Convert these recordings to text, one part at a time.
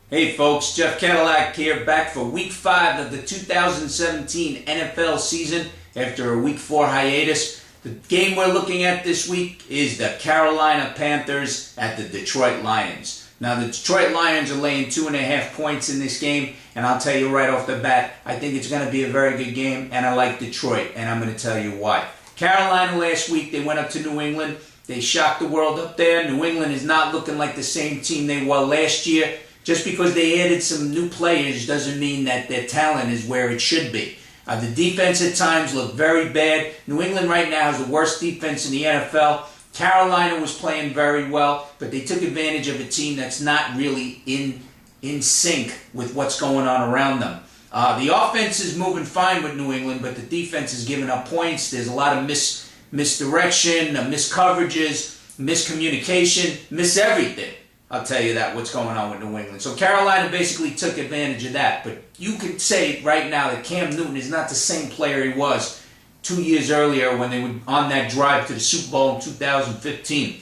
Hey folks, Jeff Cadillac here, back for Week 5 of the 2017 NFL season after a Week 4 hiatus. The game we're looking at this week is the Carolina Panthers at the Detroit Lions. Now the Detroit Lions are laying 2.5 points in this game, and I'll tell you right off the bat, I think it's going to be a very good game, and I like Detroit, and I'm going to tell you why. Carolina last week, they went up to New England. They shocked the world up there. New England is not looking like the same team they were last year. Just because they added some new players doesn't mean that their talent is where it should be. The defense at times looked very bad. New England right now has the worst defense in the NFL. Carolina was playing very well, but they took advantage of a team that's not really in sync with what's going on around them. The offense is moving fine with New England, but the defense is giving up points. There's a lot of misdirection, miscoverages, miscommunication, everything. I'll tell you that, what's going on with New England. So Carolina basically took advantage of that. But you could say right now that Cam Newton is not the same player he was 2 years earlier when they were on that drive to the Super Bowl in 2015.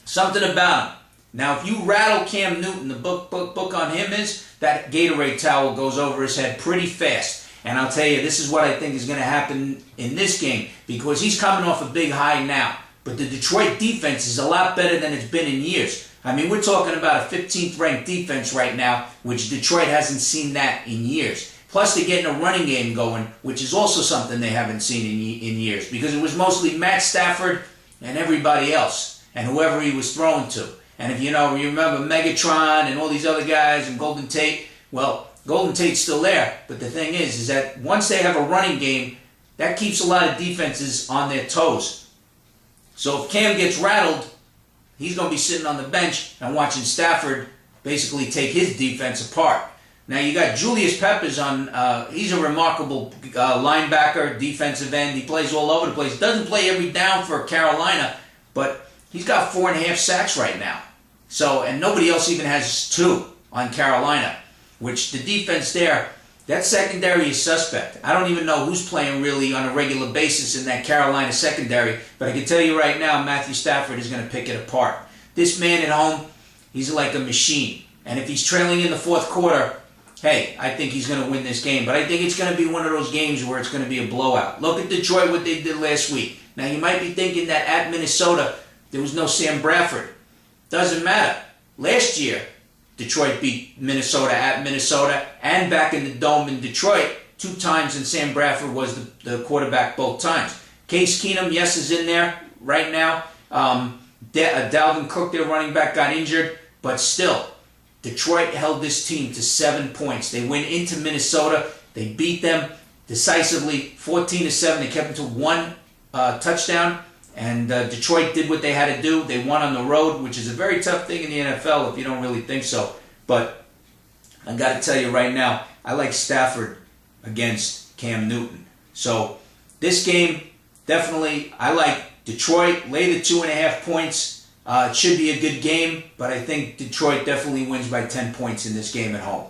Something about him. Now, if you rattle Cam Newton, the book on him is that Gatorade towel goes over his head pretty fast. And I'll tell you, this is what I think is going to happen in this game because he's coming off a big high now. But the Detroit defense is a lot better than it's been in years. I mean, we're talking about a 15th ranked defense right now, which Detroit hasn't seen that in years. Plus, they're getting a running game going, which is also something they haven't seen in years, because it was mostly Matt Stafford and everybody else, and whoever he was thrown to. And if you remember Megatron and all these other guys and Golden Tate, well, Golden Tate's still there, but the thing is that once they have a running game, that keeps a lot of defenses on their toes. So if Cam gets rattled, he's going to be sitting on the bench and watching Stafford basically take his defense apart. Now you got Julius Peppers on. He's a remarkable linebacker, defensive end. He plays all over the place. Doesn't play every down for Carolina, but he's got 4.5 sacks right now. So, and nobody else even has 2 on Carolina, which the defense there, that secondary is suspect. I don't even know who's playing really on a regular basis in that Carolina secondary, but I can tell you right now, Matthew Stafford is going to pick it apart. This man at home, he's like a machine. And if he's trailing in the fourth quarter, hey, I think he's going to win this game. But I think it's going to be one of those games where it's going to be a blowout. Look at Detroit, what they did last week. Now, you might be thinking that at Minnesota, there was no Sam Bradford. Doesn't matter. Last year, Detroit beat Minnesota at Minnesota and back in the Dome in Detroit 2 times, and Sam Bradford was the quarterback both times. Case Keenum, yes, is in there right now. Dalvin Cook, their running back, got injured, but still, Detroit held this team to 7 points. They went into Minnesota. They beat them decisively, 14-7. They kept them to 1 touchdown. And Detroit did what they had to do. They won on the road, which is a very tough thing in the NFL if you don't really think so. But I got to tell you right now, I like Stafford against Cam Newton. So this game, definitely, I like Detroit. Lay the 2.5 points. It should be a good game, but I think Detroit definitely wins by 10 points in this game at home.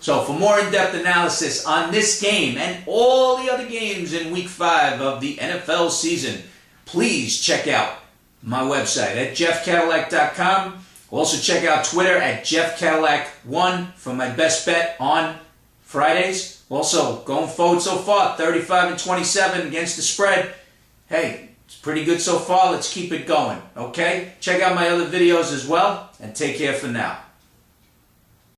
So for more in-depth analysis on this game and all the other games in Week 5 of the NFL season, please check out my website at jeffcadillac.com. Also check out Twitter at jeffcadillac1 for my best bet on Fridays. Also, going forward so far, 35-27 against the spread. Hey, it's pretty good so far. Let's keep it going, okay? Check out my other videos as well, and take care for now.